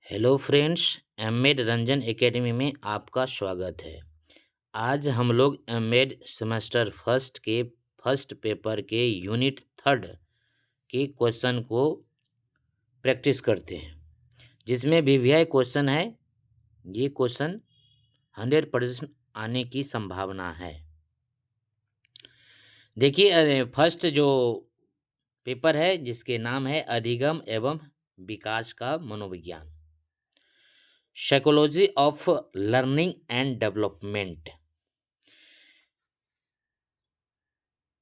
Hello friends, MEd Ranjan academy में आपका स्वागत है। आज हम लोग एमएड सेमेस्टर फर्स्ट के फर्स्ट पेपर के यूनिट थर्ड के क्वेश्चन को प्रैक्टिस करते हैं, जिसमें वीवीआई क्वेश्चन है। ये क्वेश्चन 100% आने की संभावना है। देखिए, फर्स्ट जो पेपर है जिसके नाम है अधिगम एवं विकास का मनोविज्ञान, psychology of learning and development.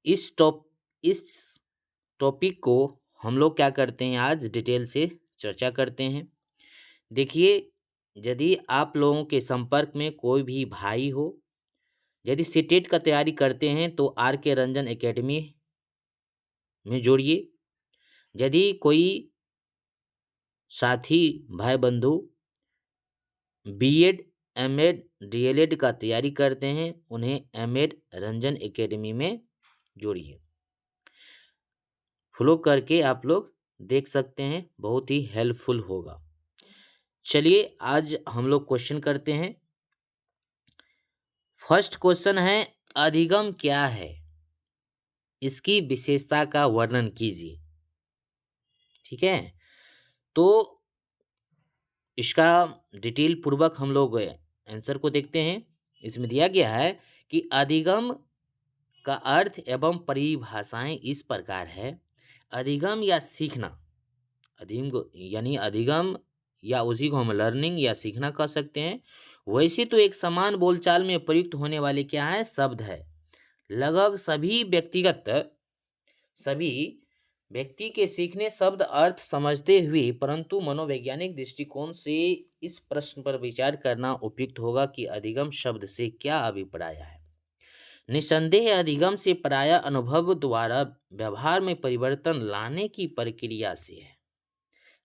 इस टॉपिक को हम लोग क्या करते हैं, आज डिटेल से चर्चा करते हैं। देखिए, यदि आप लोगों के संपर्क में कोई भी भाई हो, यदि सीटेट का तैयारी करते हैं तो आर के रंजन एकेडमी में जोड़िए। यदि कोई साथी भाई बंधु बीएड एमएड डीएलएड का तैयारी करते हैं, उन्हें एमएड रंजन एकेडमी में जोड़िए। फॉलो करके आप लोग देख सकते हैं, बहुत ही हेल्पफुल होगा। चलिए आज हम लोग क्वेश्चन करते हैं। फर्स्ट क्वेश्चन है, अधिगम क्या है, इसकी विशेषता का वर्णन कीजिए। ठीक है, तो इसका डिटेल पूर्वक हम लोग आंसर को देखते हैं। इसमें दिया गया है कि अधिगम का अर्थ एवं परिभाषाएं इस प्रकार है। अधिगम या सीखना, अधिगम यानी अधिगम या उसी को हम लर्निंग या सीखना कह सकते हैं। वैसे तो एक समान बोलचाल में प्रयुक्त होने वाले क्या है, शब्द है। लगभग सभी व्यक्ति के सीखने शब्द अर्थ समझते हुए, परंतु मनोवैज्ञानिक दृष्टिकोण से इस प्रश्न पर विचार करना उपयुक्त होगा कि अधिगम शब्द से क्या अभिप्राय है। निसंदेह अधिगम से प्रायः अनुभव द्वारा व्यवहार में परिवर्तन लाने की प्रक्रिया से है।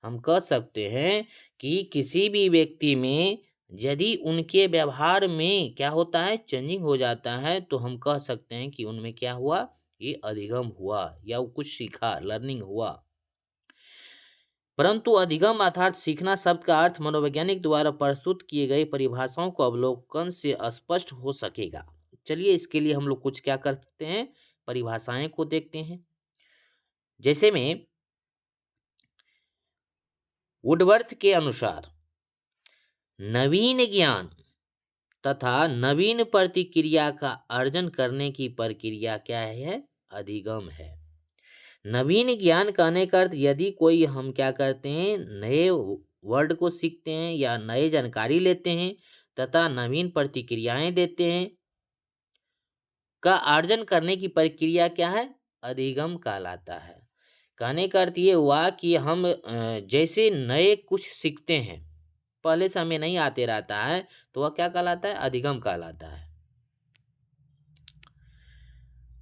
हम कह सकते हैं कि किसी भी व्यक्ति में यदि उनके व्यवहार में क्या होता है, चेंजिंग हो जाता है, तो हम कह सकते हैं कि उनमें क्या हुआ, ये अधिगम हुआ या वो कुछ सीखा, लर्निंग हुआ। परंतु अधिगम अर्थात सीखना शब्द का अर्थ मनोवैज्ञानिक द्वारा प्रस्तुत किए गए परिभाषाओं को अवलोकन से स्पष्ट हो सकेगा। चलिए इसके लिए हम लोग कुछ क्या कर सकते हैं, परिभाषाएं को देखते हैं। जैसे में वुडवर्थ के अनुसार नवीन ज्ञान तथा नवीन प्रतिक्रिया का अर्जन करने की प्रक्रिया क्या है, अधिगम है। नवीन ज्ञान कहने का अर्थ, यदि कोई हम क्या करते हैं, नए वर्ड को सीखते हैं या नए जानकारी लेते हैं तथा नवीन प्रतिक्रियाएं देते हैं, का अर्जन करने की प्रक्रिया क्या है, अधिगम कहलाता है। कहने का अर्थ ये हुआ कि हम जैसे नए कुछ सीखते हैं, पहले से हमें नहीं आते रहता है, तो वह क्या कहलाता है, अधिगम कहलाता है।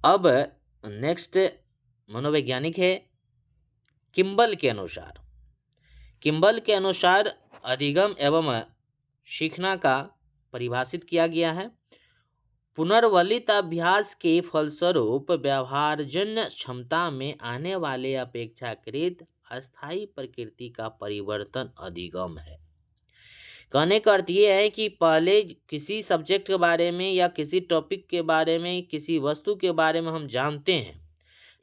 अब नेक्स्ट मनोवैज्ञानिक है किम्बल के अनुसार अधिगम एवं सीखना का परिभाषित किया गया है। पुनर्वलित अभ्यास के फलस्वरूप व्यवहारजन्य क्षमता में आने वाले अपेक्षाकृत अस्थायी प्रकृति का परिवर्तन अधिगम है। कहने का अर्थ ये है कि पहले किसी सब्जेक्ट के बारे में या किसी टॉपिक के बारे में, किसी वस्तु के बारे में हम जानते हैं,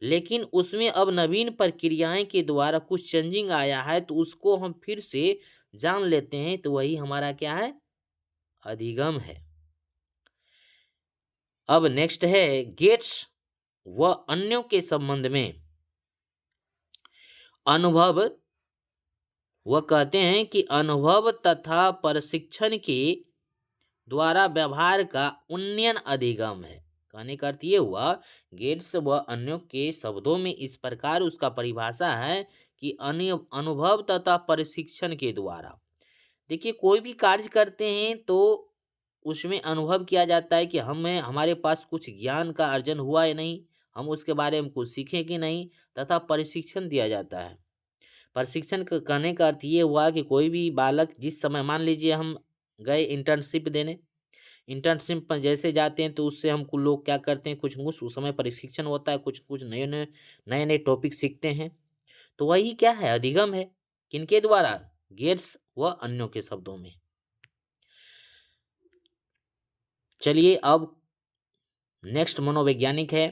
लेकिन उसमें अब नवीन प्रक्रियाएं के द्वारा कुछ चेंजिंग आया है, तो उसको हम फिर से जान लेते हैं, तो वही हमारा क्या है, अधिगम है। अब नेक्स्ट है गेट्स व अन्यों के संबंध में अनुभव। वह कहते हैं कि अनुभव तथा प्रशिक्षण के द्वारा व्यवहार का उन्नयन अधिगम है। कहने का अर्थ ये हुआ, गेट्स व अन्यों के शब्दों में इस प्रकार उसका परिभाषा है कि अनुभव तथा प्रशिक्षण के द्वारा। देखिए, कोई भी कार्य करते हैं तो उसमें अनुभव किया जाता है कि हमारे पास कुछ ज्ञान का अर्जन हुआ या नहीं, हम उसके बारे में कुछ सीखें कि नहीं, तथा प्रशिक्षण दिया जाता है। प्रशिक्षण करने का अर्थ ये हुआ कि कोई भी बालक, जिस समय मान लीजिए हम गए इंटर्नशिप देने, इंटर्नशिप पर जैसे जाते हैं तो उससे हम लोग क्या करते हैं, कुछ उस समय प्रशिक्षण होता है, कुछ नए नए टॉपिक सीखते हैं, तो वही क्या है, अधिगम है। किनके द्वारा, गेट्स व अन्यों के शब्दों में। चलिए अब नेक्स्ट मनोवैज्ञानिक है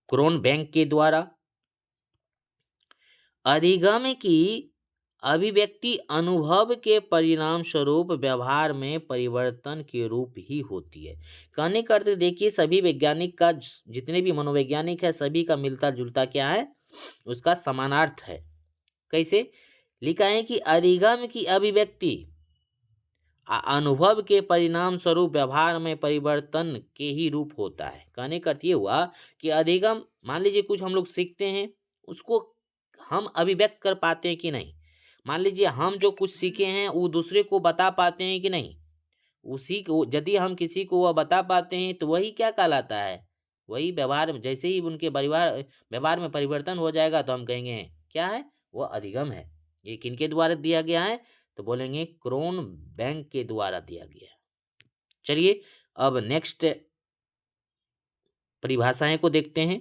क्रोनबैक के द्वारा। अधिगम की अभिव्यक्ति अनुभव के परिणाम स्वरूप व्यवहार में परिवर्तन के रूप ही होती है। कहने का अर्थ देखिए, सभी वैज्ञानिक का, जितने भी मनोवैज्ञानिक है सभी का मिलता जुलता क्या है, उसका समानार्थ है। कैसे लिखा है कि अधिगम की अभिव्यक्ति अनुभव के परिणाम स्वरूप व्यवहार में परिवर्तन के ही रूप होता है। कहने का अर्थ ये हुआ कि अधिगम, मान लीजिए कुछ हम लोग सीखते हैं, उसको हम अभिव्यक्त कर पाते हैं कि नहीं। मान लीजिए हम जो कुछ सीखे हैं वो दूसरे को बता पाते हैं कि नहीं। उसी को यदि हम किसी को वह बता पाते हैं तो वही क्या कहलाता है, वही व्यवहार में, जैसे ही उनके व्यवहार में परिवर्तन हो जाएगा तो हम कहेंगे क्या है, वह अधिगम है। ये किनके द्वारा दिया गया है, तो बोलेंगे क्रोनबैक के द्वारा दिया गया है। चलिए अब नेक्स्ट परिभाषाएं को देखते हैं।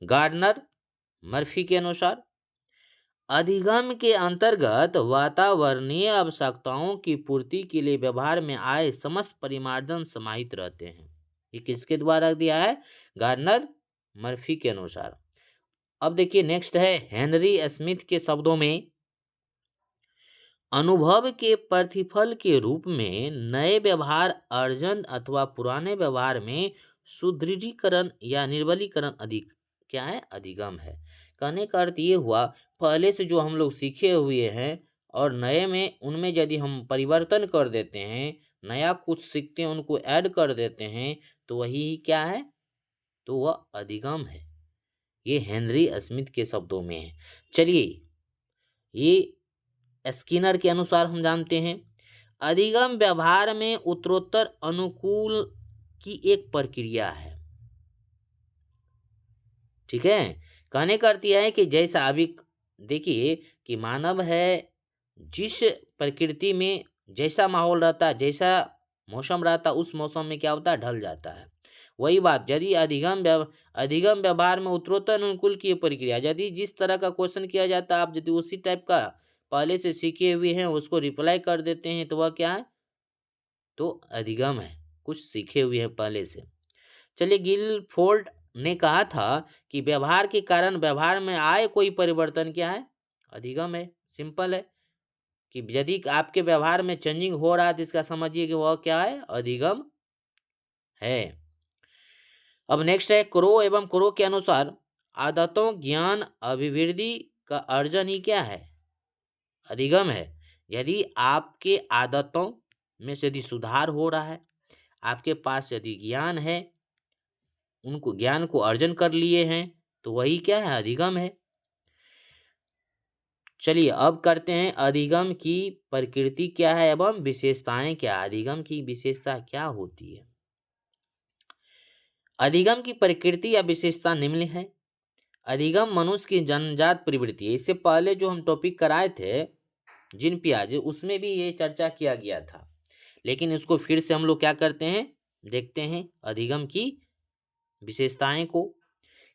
गार्डनर मर्फी के अनुसार अधिगम के अंतर्गत वातावरणीय आवश्यकताओं की पूर्ति के लिए व्यवहार में आए समस्त परिमार्जन समाहित रहते हैं। ये किसके द्वारा दिया है, गार्डनर मर्फी के अनुसार। अब देखिए नेक्स्ट है हेनरी स्मिथ के शब्दों में, अनुभव के प्रतिफल के रूप में नए व्यवहार अर्जन अथवा पुराने व्यवहार में सुदृढ़ीकरण या निर्बलीकरण अधिक क्या है, अधिगम है। कहने का अर्थ ये हुआ, पहले से जो हम लोग सीखे हुए हैं और नए में उनमें यदि हम परिवर्तन कर देते हैं, नया कुछ सीखते हैं उनको ऐड कर देते हैं, तो वही क्या है, तो वह अधिगम है। ये हेनरी स्मिथ के शब्दों में है। चलिए ये स्किनर के अनुसार हम जानते हैं, अधिगम व्यवहार में उत्तरोत्तर अनुकूल की एक प्रक्रिया है। ठीक है, कहने का अर्थ यह है कि जैसा अभी देखिए कि मानव है, जिस प्रकृति में जैसा माहौल रहता है, जैसा मौसम रहता है, उस मौसम में क्या होता है, ढल जाता है। वही बात यदि अधिगम व्यवहार में उत्तरोत्तर अनुकूल की प्रक्रिया, यदि जिस तरह का क्वेश्चन किया जाता है आप यदि उसी टाइप का पहले से सीखे हुए हैं उसको रिप्लाई कर देते हैं तो वह क्या है, तो अधिगम है, कुछ सीखे हुए हैं पहले से। चलिए गिलफोर्ड ने कहा था कि व्यवहार के कारण व्यवहार में आए कोई परिवर्तन क्या है, अधिगम है। सिंपल है कि यदि आपके व्यवहार में चेंजिंग हो रहा है तो इसका समझिए कि वह क्या है, अधिगम है। अब नेक्स्ट है क्रो एवं क्रो के अनुसार आदतों ज्ञान अभिवृद्धि का अर्जन ही क्या है, अधिगम है। यदि आपके आदतों में से यदि सुधार हो रहा है, आपके पास यदि ज्ञान है, उनको ज्ञान को अर्जन कर लिए हैं, तो वही क्या है, अधिगम है। चलिए अब करते हैं अधिगम की प्रकृति क्या है एवं विशेषताएं क्या, अधिगम की विशेषता क्या होती है। अधिगम की प्रकृति या विशेषता निम्न है। अधिगम मनुष्य की जन्मजात प्रवृत्ति है। इससे पहले जो हम टॉपिक कराए थे जिन पियाज, उसमें भी ये चर्चा किया गया था, लेकिन इसको फिर से हम लोग क्या करते हैं, देखते हैं अधिगम की विशेषताएं को।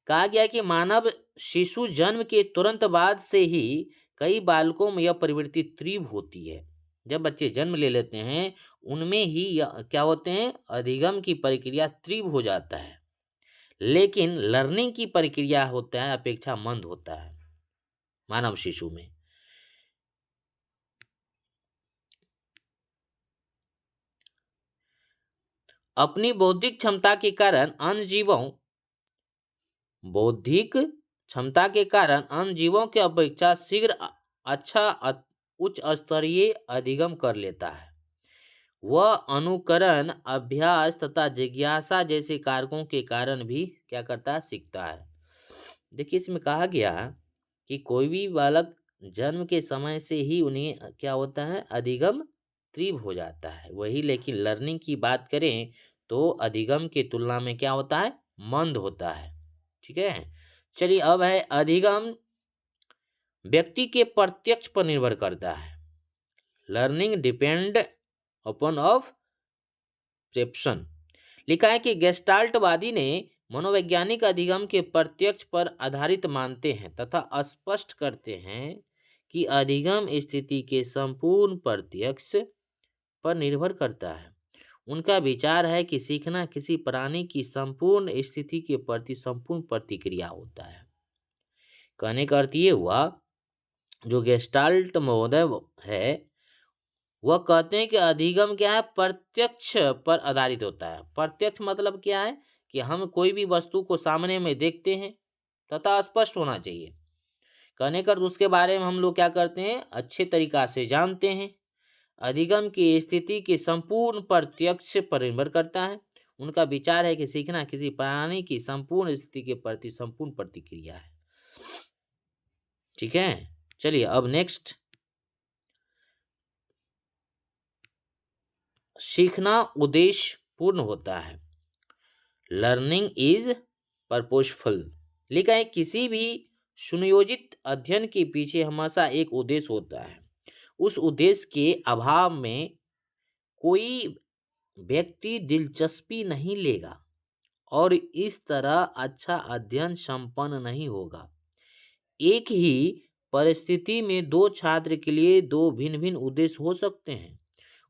कहा गया कि मानव शिशु जन्म के तुरंत बाद से ही कई बालकों में यह प्रवृत्ति तीव्र होती है। जब बच्चे जन्म ले लेते हैं उनमें ही क्या होते हैं, अधिगम की प्रक्रिया तीव्र हो जाता है, लेकिन लर्निंग की प्रक्रिया होता है अपेक्षा मंद होता है मानव शिशु में। अपनी बौद्धिक क्षमता के कारण अन्य जीवों बौद्धिक क्षमता के कारण अन्य जीवों के अपेक्षा शीघ्र अच्छा उच्च स्तरीय अधिगम कर लेता है। वह अनुकरण, अभ्यास तथा जिज्ञासा जैसे कारकों के कारण भी क्या करता है, सीखता है। देखिए इसमें कहा गया कि कोई भी बालक जन्म के समय से ही उन्हें क्या होता है, अधिगम तीव्र हो जाता है। वही लेकिन लर्निंग की बात करें तो अधिगम की तुलना में क्या होता है, मंद होता है। ठीक है, चलिए अब है अधिगम व्यक्ति के प्रत्यक्ष पर निर्भर करता है। Learning depend upon of perception. लिखा है कि गेस्टाल्टवादी ने मनोवैज्ञानिक अधिगम के प्रत्यक्ष पर आधारित मानते हैं तथा स्पष्ट करते हैं कि अधिगम स्थिति के संपूर्ण प्रत्यक्ष पर निर्भर करता है। उनका विचार है कि सीखना किसी प्राणी की संपूर्ण स्थिति के प्रति संपूर्ण प्रतिक्रिया होता है। कहने का अर्थ ये हुआ, जो गेस्टाल्ट महोदय है वह कहते हैं कि अधिगम क्या है, प्रत्यक्ष पर आधारित होता है। प्रत्यक्ष मतलब क्या है कि हम कोई भी वस्तु को सामने में देखते हैं तथा स्पष्ट होना चाहिए। कहने का उसके बारे में हम लोग क्या करते हैं, अच्छे तरीका से जानते हैं। अधिगम की स्थिति के संपूर्ण प्रत्यक्ष पर निर्भर करता है। उनका विचार है कि सीखना किसी प्राणी की संपूर्ण स्थिति के प्रति संपूर्ण प्रतिक्रिया है। ठीक है, चलिए अब नेक्स्ट, सीखना उद्देश्य पूर्ण होता है। Learning is purposeful. लिखा है किसी भी सुनियोजित अध्ययन के पीछे हमेशा एक उद्देश्य होता है। उस उद्देश्य के अभाव में कोई व्यक्ति दिलचस्पी नहीं लेगा और इस तरह अच्छा अध्ययन संपन्न नहीं होगा। एक ही परिस्थिति में दो छात्र के लिए दो भिन्न भिन्न उद्देश्य हो सकते हैं।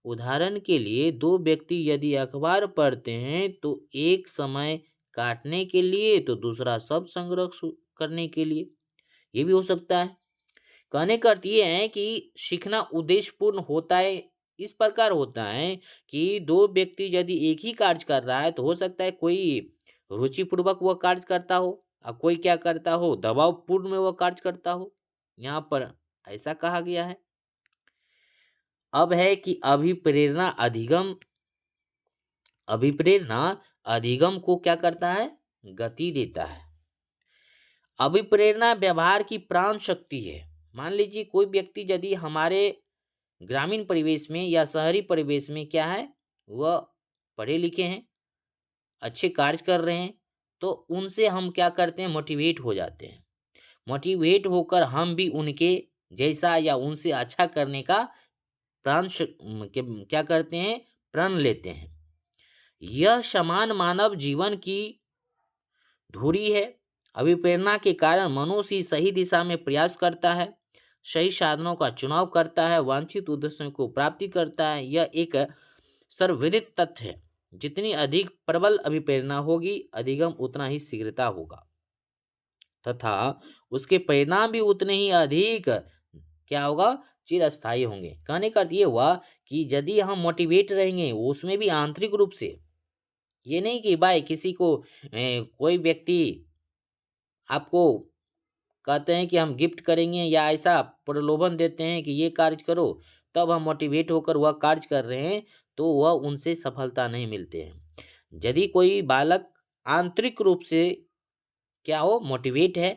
उदाहरण के लिए दो व्यक्ति यदि अखबार पढ़ते हैं तो एक समय काटने के लिए तो दूसरा शब्द संग्रह करने के लिए, ये भी हो सकता है। कहने का अर्थ ये है कि सीखना उद्देश्यपूर्ण होता है, इस प्रकार होता है कि दो व्यक्ति यदि एक ही कार्य कर रहा है तो हो सकता है कोई रुचिपूर्वक वह कार्य करता हो और कोई क्या करता हो, दबावपूर्ण में वह कार्य करता हो। यहाँ पर ऐसा कहा गया है। अब है कि अभिप्रेरणा अधिगम को क्या करता है, गति देता है। अभिप्रेरणा व्यवहार की प्राण शक्ति है। मान लीजिए कोई व्यक्ति यदि हमारे ग्रामीण परिवेश में या शहरी परिवेश में क्या है, वह पढ़े लिखे हैं, अच्छे कार्य कर रहे हैं, तो उनसे हम क्या करते हैं, मोटिवेट हो जाते हैं। मोटिवेट होकर हम भी उनके जैसा या उनसे अच्छा करने का क्या करते हैं, प्रण लेते हैं। यह समान मानव जीवन की धुरी है। अभिप्रेरणा के कारण मनुष्य सही दिशा में प्रयास करता है, सही साधनों का चुनाव करता है, वांछित उद्देश्यों को प्राप्ति करता है। यह एक सर्वविदित तथ्य है। जितनी अधिक प्रबल अभिप्रेरणा होगी, अधिगम उतना ही शीघ्रता होगा तथा उसके परिणाम भी उतने ही अधिक क्या होगा, चिरस्थायी होंगे। कहने का अर्थ ये हुआ कि यदि हम मोटिवेट रहेंगे, उसमें भी आंतरिक रूप से, ये नहीं कि भाई किसी को कोई व्यक्ति आपको कहते हैं कि हम गिफ्ट करेंगे या ऐसा प्रलोभन देते हैं कि ये कार्य करो, तब हम मोटिवेट होकर वह कार्य कर रहे हैं तो वह उनसे सफलता नहीं मिलते हैं। यदि कोई बालक आंतरिक रूप से क्या हो, मोटिवेट है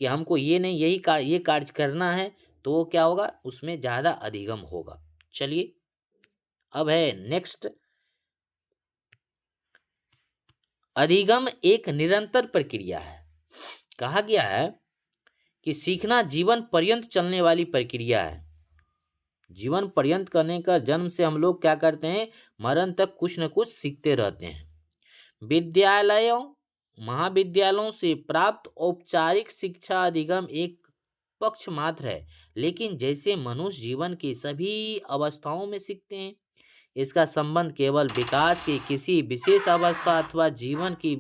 कि हमको ये नहीं ये कार्य करना है, तो क्या होगा, उसमें ज़्यादा अधिगम होगा। चलिए अब है नेक्स्ट, अधिगम एक निरंतर प्रक्रिया है। कहा गया है कि सीखना जीवन पर्यंत चलने वाली प्रक्रिया है। जीवन पर्यंत करने का, जन्म से हम लोग क्या करते हैं, मरण तक कुछ न कुछ सीखते रहते हैं। विद्यालयों महाविद्यालयों से प्राप्त औपचारिक शिक्षा अधिगम एक पक्ष मात्र है, लेकिन जैसे मनुष्य जीवन की सभी अवस्थाओं में सीखते हैं, इसका संबंध केवल विकास की किसी विशेष अवस्था अथवा जीवन की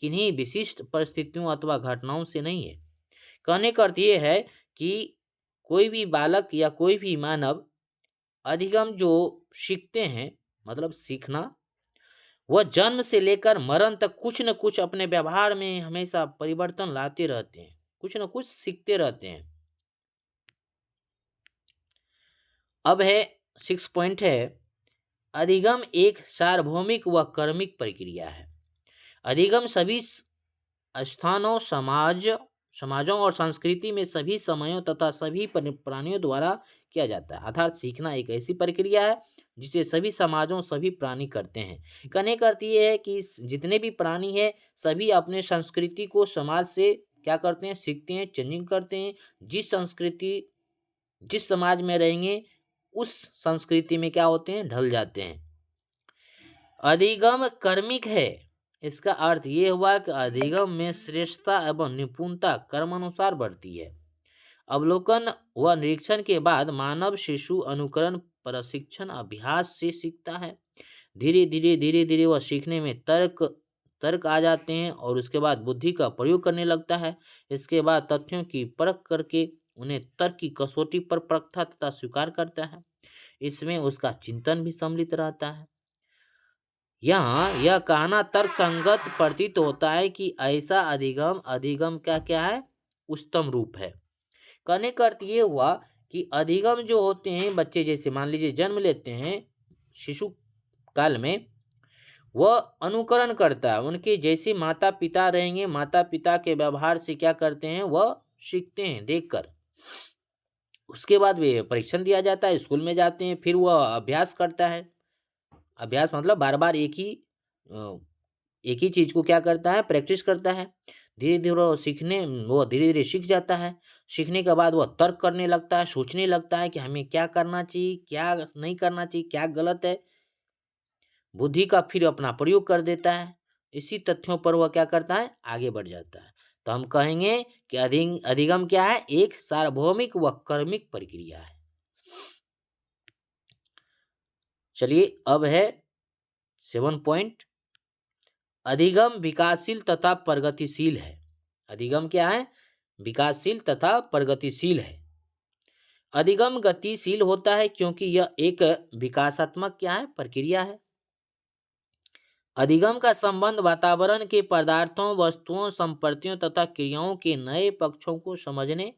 किन्हीं विशिष्ट परिस्थितियों अथवा घटनाओं से नहीं है। कहने का अर्थ ये है कि कोई भी बालक या कोई भी मानव अधिगम जो सीखते हैं, मतलब सीखना, वह जन्म से लेकर मरण तक कुछ न कुछ अपने व्यवहार में हमेशा परिवर्तन लाते रहते हैं, कुछ न कुछ सीखते रहते हैं। अब है 6 पॉइंट है, अधिगम एक सार्वभौमिक व कर्मिक प्रक्रिया है। अधिगम सभी स्थानों, समाजों और संस्कृति में सभी समयों तथा सभी प्राणियों द्वारा किया जाता है। अर्थात सीखना एक ऐसी प्रक्रिया है जिसे सभी समाजों, सभी प्राणी करते हैं। कहने का अर्थ ये है कि जितने भी प्राणी हैं, सभी अपने संस्कृति को समाज से क्या करते हैं, सीखते हैं, चेंजिंग करते हैं। जिस समाज में रहेंगे उस संस्कृति में क्या होते हैं, ढल जाते हैं। अधिगम कर्मिक है। इसका अर्थ ये हुआ कि अधिगम में श्रेष्ठता एवं निपुणता कर्मानुसार बढ़ती है। अवलोकन व निरीक्षण के बाद मानव शिशु अनुकरण प्रशिक्षण अभ्यास से सीखता है। धीरे धीरे वह सीखने में तर्क तर्क आ जाते हैं और उसके बाद बुद्धि का प्रयोग करने लगता है। इसके बाद तथ्यों की परख करके उन्हें तर्क की कसौटी पर परखता तथा स्वीकार करता है। इसमें उसका चिंतन भी सम्मिलित रहता है। यहाँ यह कहना तर्क संगत प्रतीत होता है कि ऐसा अधिगम अधिगम का क्या है, उच्चतम रूप है। कहने का अर्थ ये हुआ कि अधिगम जो होते हैं, बच्चे जैसे मान लीजिए जन्म लेते हैं शिशु काल में, वह अनुकरण करता है। उनके जैसे माता पिता रहेंगे, माता पिता के व्यवहार से क्या करते हैं, वह सीखते हैं देखकर। उसके बाद वे परीक्षण दिया जाता है, स्कूल में जाते हैं, फिर वह अभ्यास करता है। अभ्यास मतलब बार बार एक ही चीज को क्या करता है, प्रैक्टिस करता है। धीरे धीरे वो धीरे धीरे सीख जाता है। सीखने के बाद वह तर्क करने लगता है, सोचने लगता है कि हमें क्या करना चाहिए, क्या नहीं करना चाहिए, क्या गलत है। बुद्धि का फिर अपना प्रयोग कर देता है। इसी तथ्यों पर वह क्या करता है, आगे बढ़ जाता है। तो हम कहेंगे कि अधिगम क्या है, एक सार्वभौमिक व कर्मिक प्रक्रिया है। चलिए अब है 7 पॉइंट। अधिगम विकासशील तथा प्रगतिशील है। अधिगम क्या है, विकासशील तथा प्रगतिशील है। अधिगम गतिशील होता है क्योंकि यह एक विकासात्मक क्या है, प्रक्रिया है। अधिगम का संबंध वातावरण के पदार्थों, वस्तुओं, संपत्तियों तथा क्रियाओं के नए पक्षों को समझने,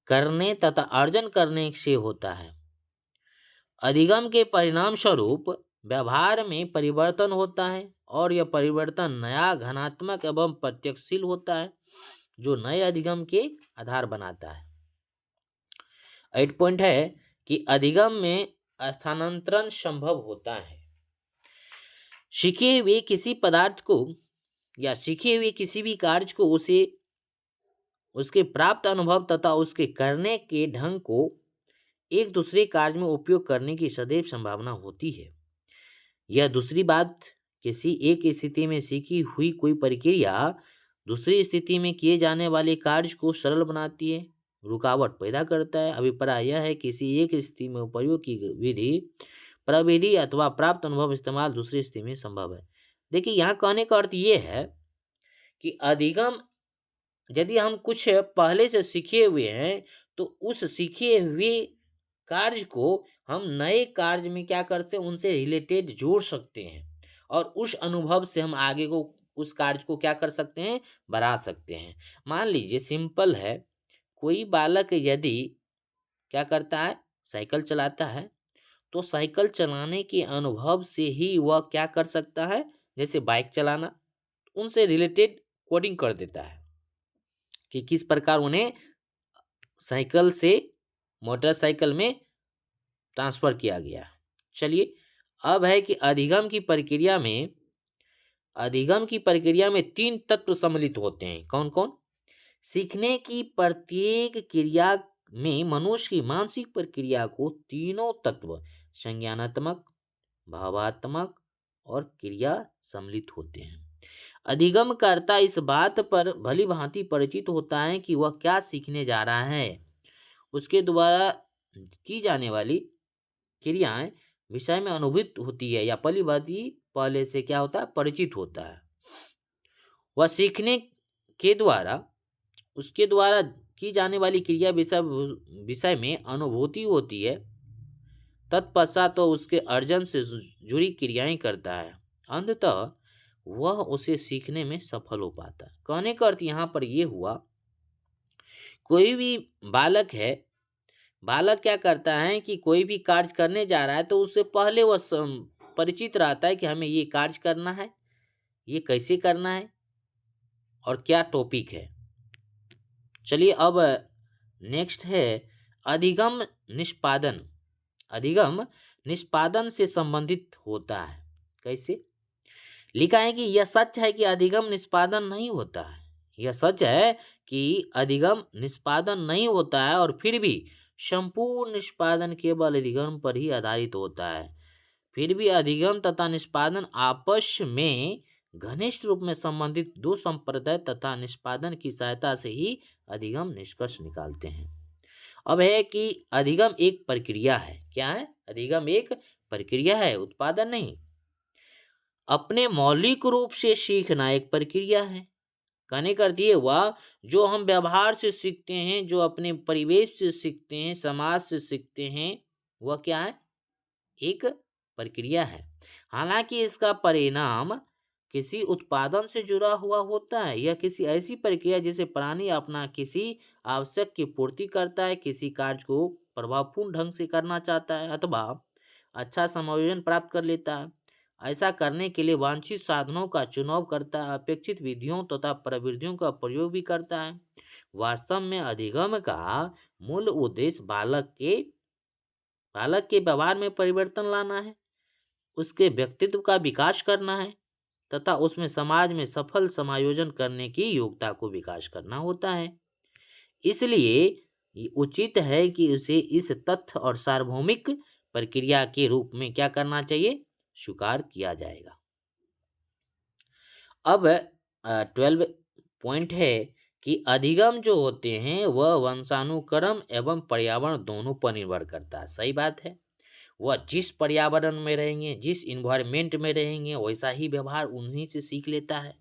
करने तथा अर्जन करने से होता है। अधिगम के परिणाम स्वरूप व्यवहार में परिवर्तन होता है और यह परिवर्तन नया, घनात्मक एवं प्रत्यक्षशील होता है, जो नए अधिगम के आधार बनाता है। 8 पॉइंट है कि अधिगम में स्थानांतरण संभव होता है। सीखे हुए किसी पदार्थ को या सीखे हुए किसी भी कार्य को उसके प्राप्त अनुभव तथा उसके करने के ढंग को एक दूसरे कार्य में उपयोग करने की सदैव संभावना होती है। यह दूसरी बात, किसी एक स्थिति में सीखी हुई कोई प्रक्रिया दूसरी स्थिति में किए जाने वाले कार्य को सरल बनाती है, रुकावट पैदा करता है। अभिप्राय यह है किसी एक स्थिति में प्रयोग की विधि, प्रविधि अथवा प्राप्त अनुभव इस्तेमाल दूसरी स्थिति में संभव है। देखिए यहाँ कहने का अर्थ ये है कि अधिगम, यदि हम कुछ पहले से सीखे हुए हैं तो उस सीखे हुए कार्य को हम नए कार्य में क्या करते हैं, उनसे रिलेटेड जोड़ सकते हैं और उस अनुभव से हम आगे को उस कार्य को क्या कर सकते हैं, बढ़ा सकते हैं। मान लीजिए सिंपल है, कोई बालक यदि क्या करता है, साइकिल चलाता है, तो साइकिल चलाने के अनुभव से ही वह क्या कर सकता है, जैसे बाइक चलाना, उनसे रिलेटेड कोडिंग कर देता है कि किस प्रकार उन्हें साइकिल से मोटरसाइकिल में ट्रांसफर किया गया। चलिए अब है कि अधिगम की प्रक्रिया में 3 तत्व सम्मिलित होते हैं। कौन कौन? सीखने की प्रत्येक क्रिया में मनुष्य की मानसिक प्रक्रिया को तीनों तत्व संज्ञानात्मक, भावात्मक और क्रिया सम्मिलित होते हैं। अधिगम कर्ता इस बात पर भली भांति परिचित होता है कि वह क्या सीखने जा रहा है। उसके द्वारा की जाने वाली क्रियाएं विषय में अनुभूत होती है या भली भांति पहले से क्या होता है, परिचित होता है। वह सीखने के द्वारा उसके द्वारा की जाने वाली क्रिया विषय में अनुभूति होती है। तत्पश्चात तो उसके अर्जन से जुड़ी क्रियाएं करता है। अंततः वह उसे सीखने में सफल हो पाता है। कहने का अर्थ यहाँ पर यह हुआ, कोई भी बालक है, बालक क्या करता है कि कोई भी कार्य करने जा रहा है तो उससे पहले वह परिचित रहता है कि हमें ये कार्य करना है, ये कैसे करना है और क्या टॉपिक है। चलिए अब नेक्स्ट है अधिगम निष्पादन। अधिगम निष्पादन से संबंधित होता है। कैसे? लिखा है कि यह सच है कि अधिगम निष्पादन नहीं होता है। यह सच है कि अधिगम निष्पादन नहीं होता है और फिर भी संपूर्ण निष्पादन केवल अधिगम पर ही आधारित होता है। फिर भी अधिगम तथा निष्पादन आपस में घनिष्ठ रूप में संबंधित दो संप्रदाय तथा निष्पादन की सहायता से ही अधिगम निष्कर्ष निकालते हैं। अब है कि अधिगम एक प्रक्रिया है। क्या है? अधिगम एक प्रक्रिया है, उत्पादन नहीं। अपने मौलिक रूप से सीखना एक प्रक्रिया है। कहने का अर्थ ये हुआ, जो हम व्यवहार से सीखते हैं, जो अपने परिवेश से सीखते हैं, समाज से सीखते हैं, वह क्या है? एक प्रक्रिया है। हालांकि इसका परिणाम किसी उत्पादन से जुड़ा हुआ होता है। यह किसी ऐसी प्रक्रिया जिसे प्राणी अपना किसी आवश्यक की पूर्ति करता है, किसी कार्य को प्रभावपूर्ण ढंग से करना चाहता है अथवा अच्छा समायोजन प्राप्त कर लेता है। ऐसा करने के लिए वांछित साधनों का चुनाव करता है, अपेक्षित विधियों तथा प्रविधियों का प्रयोग भी करता है। वास्तव में अधिगम का मूल उद्देश्य बालक के व्यवहार में परिवर्तन लाना है, उसके व्यक्तित्व का विकास करना है तथा उसमें समाज में सफल समायोजन करने की योग्यता को विकास करना होता है। इसलिए ये उचित है कि उसे इस तथ्य और सार्वभौमिक प्रक्रिया के रूप में क्या करना चाहिए? स्वीकार किया जाएगा। अब 12 पॉइंट है कि अधिगम जो होते हैं वह वंशानुक्रम एवं पर्यावरण दोनों पर निर्भर करता है। सही बात है। वह जिस पर्यावरण में रहेंगे, जिस इन्वायरमेंट में रहेंगे, वैसा ही व्यवहार उन्हीं से सीख लेता है।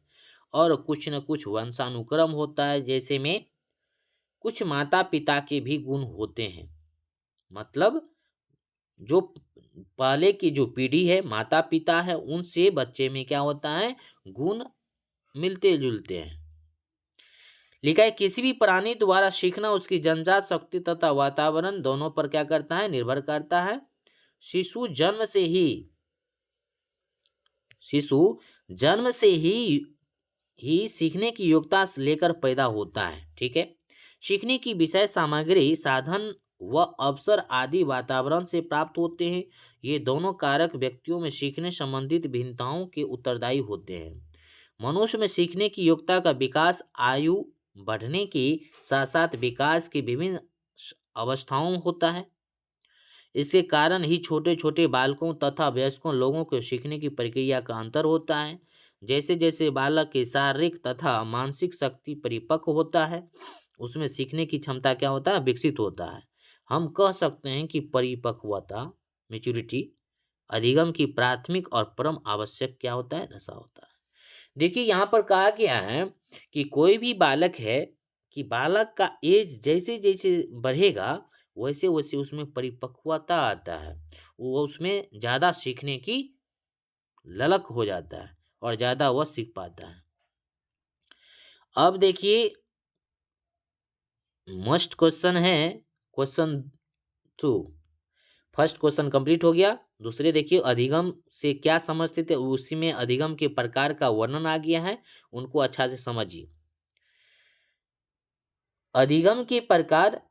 और कुछ न कुछ वंशानुक्रम होता है, जैसे में कुछ माता पिता के भी गुण होते हैं। मतलब जो पहले की जो पीढ़ी है, माता पिता है, उनसे बच्चे में क्या होता है? गुण मिलते जुलते हैं। लिखा है, किसी भी प्राणी द्वारा सीखना उसकी जन्मजात शक्ति तथा वातावरण दोनों पर क्या करता है? निर्भर करता है। शिशु जन्म से ही सीखने की योग्यता लेकर पैदा होता है। ठीक है। सीखने की विषय सामग्री, साधन व अवसर आदि वातावरण से प्राप्त होते हैं। ये दोनों कारक व्यक्तियों में सीखने संबंधित भिन्नताओं के उत्तरदायी होते हैं। मनुष्य में सीखने की योग्यता का विकास आयु बढ़ने के साथ साथ विकास की विभिन्न अवस्थाओं होता है। इसके कारण ही छोटे छोटे बालकों तथा वयस्कों लोगों के सीखने की प्रक्रिया का अंतर होता है। जैसे जैसे बालक की शारीरिक तथा मानसिक शक्ति परिपक्व होता है, उसमें सीखने की क्षमता क्या होता है? विकसित होता है। हम कह सकते हैं कि परिपक्वता, मैच्योरिटी, अधिगम की प्राथमिक और परम आवश्यक क्या होता है? दशा होता है। देखिए, यहाँ पर कहा गया है कि कोई भी बालक है, कि बालक का एज जैसे जैसे बढ़ेगा वैसे वैसे उसमें परिपक्वता आता है, वो उसमें ज्यादा सीखने की ललक हो जाता है और ज्यादा वह सीख पाता है। अब देखिए, मस्ट क्वेश्चन है, क्वेश्चन 2। फर्स्ट क्वेश्चन कंप्लीट हो गया। दूसरे देखिए, अधिगम से क्या समझते थे, उसी में अधिगम के प्रकार का वर्णन आ गया है, उनको अच्छा से समझिए। अधिगम के प्रकार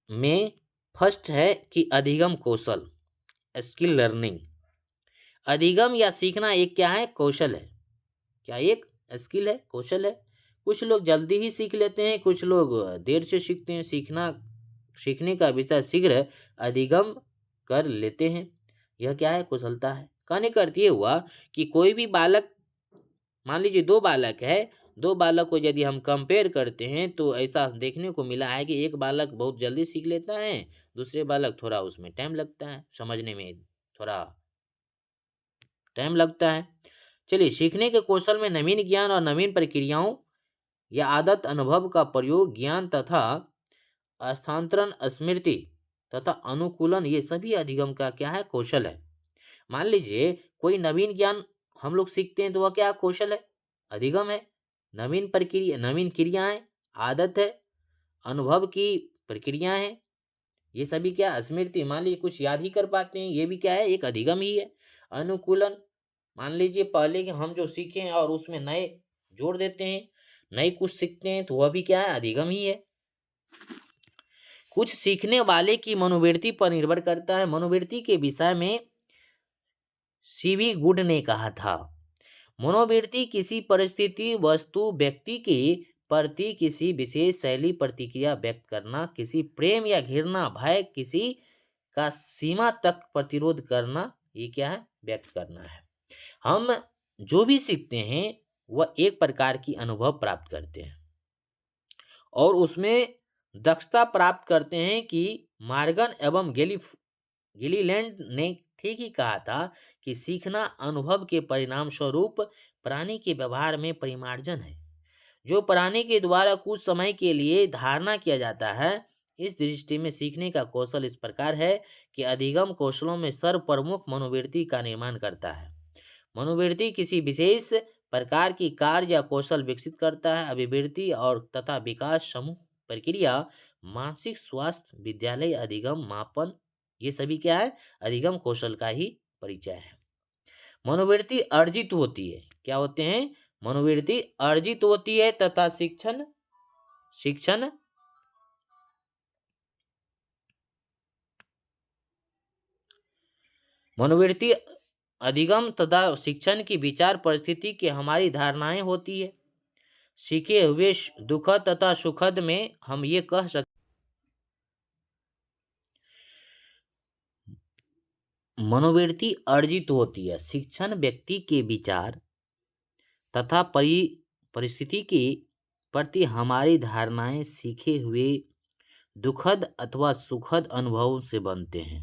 में फर्स्ट है कि अधिगम कौशल, स्किल लर्निंग। अधिगम या सीखना एक क्या है? कौशल है। क्या? एक स्किल है, कौशल है। कुछ लोग जल्दी ही सीख लेते हैं, कुछ लोग देर से सीखते हैं। सीखने का विषय शीघ्र अधिगम कर लेते हैं। यह क्या है? कुशलता है। कहने का अर्थ ये हुआ कि कोई भी बालक, मान लीजिए दो बालक है, दो बालक को यदि हम कंपेयर करते हैं तो ऐसा देखने को मिला है कि एक बालक बहुत जल्दी सीख लेता है, दूसरे बालक थोड़ा उसमें टाइम लगता है, समझने में थोड़ा टाइम लगता है। चलिए, सीखने के कौशल में नवीन ज्ञान और नवीन प्रक्रियाओं या आदत अनुभव का प्रयोग, ज्ञान तथा स्थानांतरण, स्मृति तथा अनुकूलन, ये सभी अधिगम का क्या है? कौशल है। मान लीजिए कोई नवीन ज्ञान हम लोग सीखते हैं तो वह क्या? कौशल है, अधिगम है। नवीन प्रक्रिया, नवीन क्रियाएं, आदत है, अनुभव की प्रक्रियाएं हैं, ये सभी क्या? स्मृति, मान लीजिए कुछ याद ही कर पाते हैं, ये भी क्या है? एक अधिगम ही है। अनुकूलन, मान लीजिए पहले के हम जो सीखे हैं और उसमें नए जोड़ देते हैं, नए कुछ सीखते हैं, तो वह भी क्या है? अधिगम ही है। कुछ सीखने वाले की मनोवृत्ति पर निर्भर करता है। मनोवृत्ति के विषय में सीवी गुड ने कहा था, मनोवृत्ति किसी परिस्थिति, वस्तु, व्यक्ति के प्रति किसी विशेष शैली प्रतिक्रिया व्यक्त करना, किसी प्रेम या घृणा, भय, किसी का सीमा तक प्रतिरोध करना, ये क्या है? व्यक्त करना है। हम जो भी सीखते हैं वह एक प्रकार की अनुभव प्राप्त करते हैं और उसमें दक्षता प्राप्त करते हैं कि मार्गन एवं गिलीलैंड ने ठीक ही कहा था कि सीखना अनुभव के परिणाम स्वरूप प्राणी के व्यवहार में परिमार्जन है। जो प्राणी के द्वारा कुछ समय के लिए धारणा किया जाता है। इस दृष्टि में सीखने का कौशल इस प्रकार है कि अधिगम कौशलों में सर्वप्रमुख मनोवृत्ति का निर्माण करता है। मनोवृत्ति किसी विशेष प्रकार की कार्य या कौशल विकसित करता है। अभिवृद्धि और तथा विकास समूह प्रक्रिया मानसिक स्वास्थ्य विद्यालय अधिगम मापन ये सभी क्या है अधिगम कौशल का ही परिचय है। मनोवृत्ति अर्जित होती है क्या होते हैं मनोवृत्ति अर्जित होती है तथा शिक्षण शिक्षण मनोवृत्ति अधिगम तथा शिक्षण की विचार परिस्थिति की हमारी धारणाएं होती है। सीखे हुए दुखद तथा सुखद में हम ये कह सकते मनोवृत्ति अर्जित होती है। शिक्षण व्यक्ति के विचार तथा परिस्थिति के प्रति हमारी धारणाएं सीखे हुए दुखद अथवा सुखद अनुभव से बनते हैं।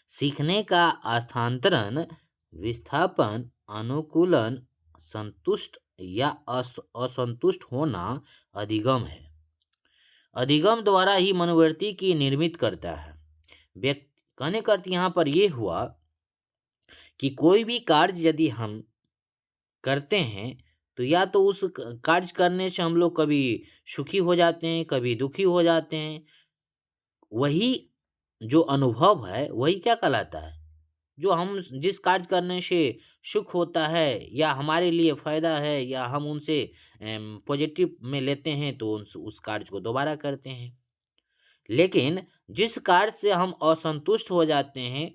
सीखने का स्थानांतरण विस्थापन अनुकूलन संतुष्ट या असंतुष्ट होना अधिगम है। अधिगम द्वारा ही मनोवृत्ति की निर्मित करता है। व्यक्ति कहने का अर्थ यहाँ पर यह हुआ कि कोई भी कार्य यदि हम करते हैं तो या तो उस कार्य करने से हम लोग कभी सुखी हो जाते हैं कभी दुखी हो जाते हैं। वही जो अनुभव है वही क्या कहलाता है जो हम जिस कार्य करने से सुख होता है या हमारे लिए फायदा है या हम उनसे पॉजिटिव में लेते हैं तो उस कार्य को दोबारा करते हैं। लेकिन जिस कार्य से हम असंतुष्ट हो जाते हैं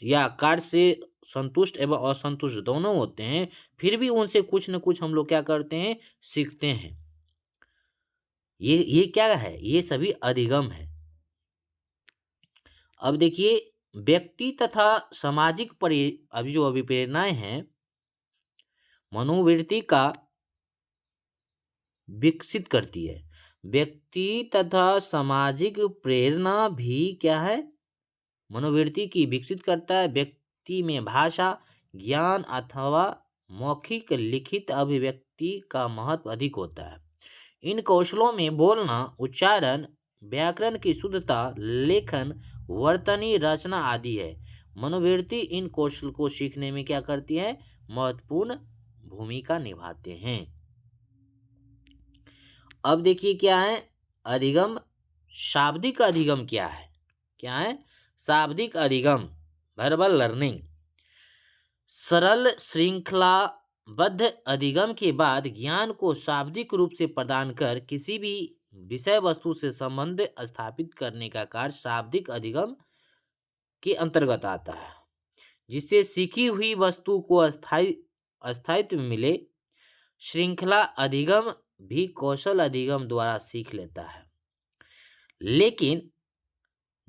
या कार्य से संतुष्ट एवं असंतुष्ट दोनों होते हैं फिर भी उनसे कुछ न कुछ हम लोग क्या करते हैं सीखते हैं। ये क्या है ये सभी अधिगम है। अब देखिए व्यक्ति तथा सामाजिक अभी जो अभिप्रेरणाएं हैं मनोवृत्ति का विकसित करती है। व्यक्ति तथा सामाजिक प्रेरणा भी क्या है मनोवृत्ति की विकसित करता है। व्यक्ति में भाषा ज्ञान अथवा मौखिक लिखित अभिव्यक्ति का महत्व अधिक होता है। इन कौशलों में बोलना उच्चारण व्याकरण की शुद्धता लेखन वर्तनी रचना आदि है। मनोवृत्ति इन कौशल को सीखने में क्या करती है महत्वपूर्ण भूमिका निभाते हैं। अब देखिए क्या है अधिगम शाब्दिक अधिगम क्या है शाब्दिक अधिगम वर्बल लर्निंग सरल श्रृंखलाबद्ध अधिगम के बाद ज्ञान को शाब्दिक रूप से प्रदान कर किसी भी विषय वस्तु से संबंध स्थापित करने का कार्य शाब्दिक अधिगम के अंतर्गत आता है। जिससे सीखी हुई वस्तु को स्थायित्व मिले। श्रृंखला अधिगम भी कौशल अधिगम द्वारा सीख लेता है। लेकिन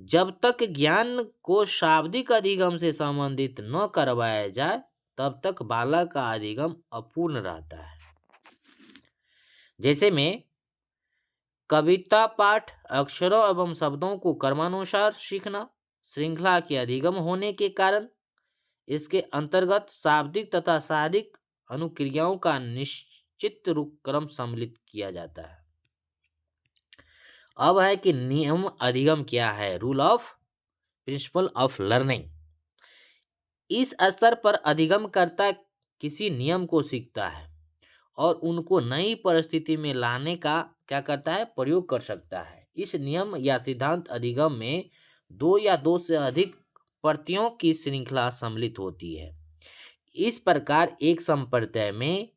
जब तक ज्ञान को शाब्दिक अधिगम से संबंधित न करवाया जाए तब तक बालक का अधिगम अपूर्ण रहता है। जैसे में कविता पाठ अक्षरों एवं शब्दों को क्रमानुसार सीखना श्रृंखला के अधिगम होने के कारण इसके अंतर्गत शाब्दिक तथा शारीरिक अनुक्रियाओं का निश्चित रूप क्रम सम्मिलित किया जाता है। अब है कि नियम अधिगम क्या है rule of principle of learning. इस स्तर पर अधिगम करता किसी नियम को सीखता है और उनको नई परिस्थिति में लाने का क्या करता है प्रयोग कर सकता है। इस नियम या सिद्धांत अधिगम में दो या दो से अधिक प्रतियों की श्रृंखला सम्मिलित होती है। इस प्रकार एक संप्रदाय में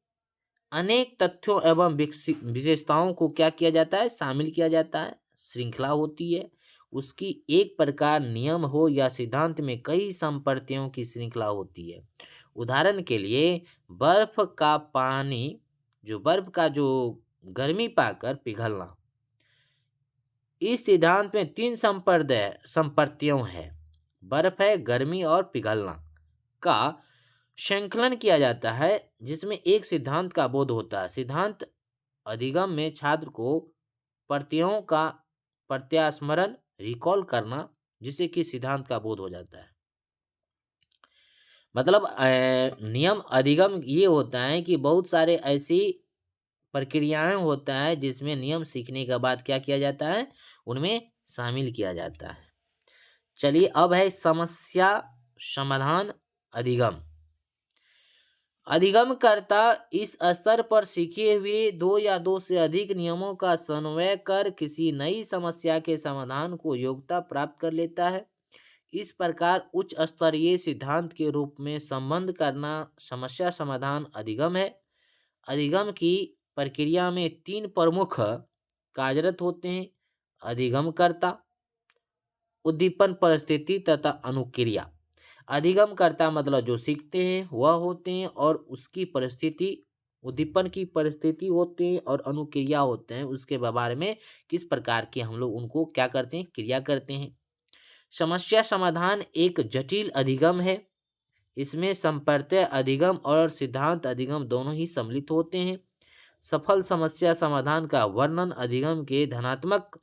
अनेक तथ्यों एवं विशेषताओं को क्या किया जाता है शामिल किया जाता है। श्रृंखला होती है उसकी एक प्रकार नियम हो या सिद्धांत में कई संप्रतियों की श्रृंखला होती है। उदाहरण के लिए बर्फ का पानी बर्फ का गर्मी पाकर पिघलना। इस सिद्धांत में तीन संप्रतियों है बर्फ है गर्मी और पिघलना का संकलन किया जाता है जिसमें एक सिद्धांत का बोध होता है। सिद्धांत अधिगम में छात्र को प्रत्ययों का प्रत्यास्मरण रिकॉल करना, जिससे कि सिद्धांत का बोध हो जाता है। मतलब नियम अधिगम ये होता है कि बहुत सारे ऐसी प्रक्रियाएं होता है जिसमें नियम सीखने के बाद क्या किया जाता है, उनमें शामिल किया जाता है। चलिए अब है समस्या समाधान अधिगम। अधिगमकर्ता इस स्तर पर सीखे हुए दो या दो से अधिक नियमों का समन्वय कर किसी नई समस्या के समाधान को योग्यता प्राप्त कर लेता है। इस प्रकार उच्च स्तरीय सिद्धांत के रूप में संबंध करना समस्या समाधान अधिगम है। अधिगम की प्रक्रिया में तीन प्रमुख कार्यरत होते हैं: अधिगमकर्ता, उद्दीपन परिस्थिति तथा अनुक्रिया। अधिगमकर्ता मतलब जो सीखते हैं वह होते हैं, और उसकी परिस्थिति, उद्दीपन की परिस्थिति होते हैं, और अनुक्रिया होते हैं उसके बारे में किस प्रकार के हम लोग उनको क्या करते हैं, क्रिया करते हैं। समस्या समाधान एक जटिल अधिगम है। इसमें संप्रत्यय अधिगम और सिद्धांत अधिगम दोनों ही सम्मिलित होते हैं। सफल समस्या समाधान का वर्णन अधिगम के धनात्मक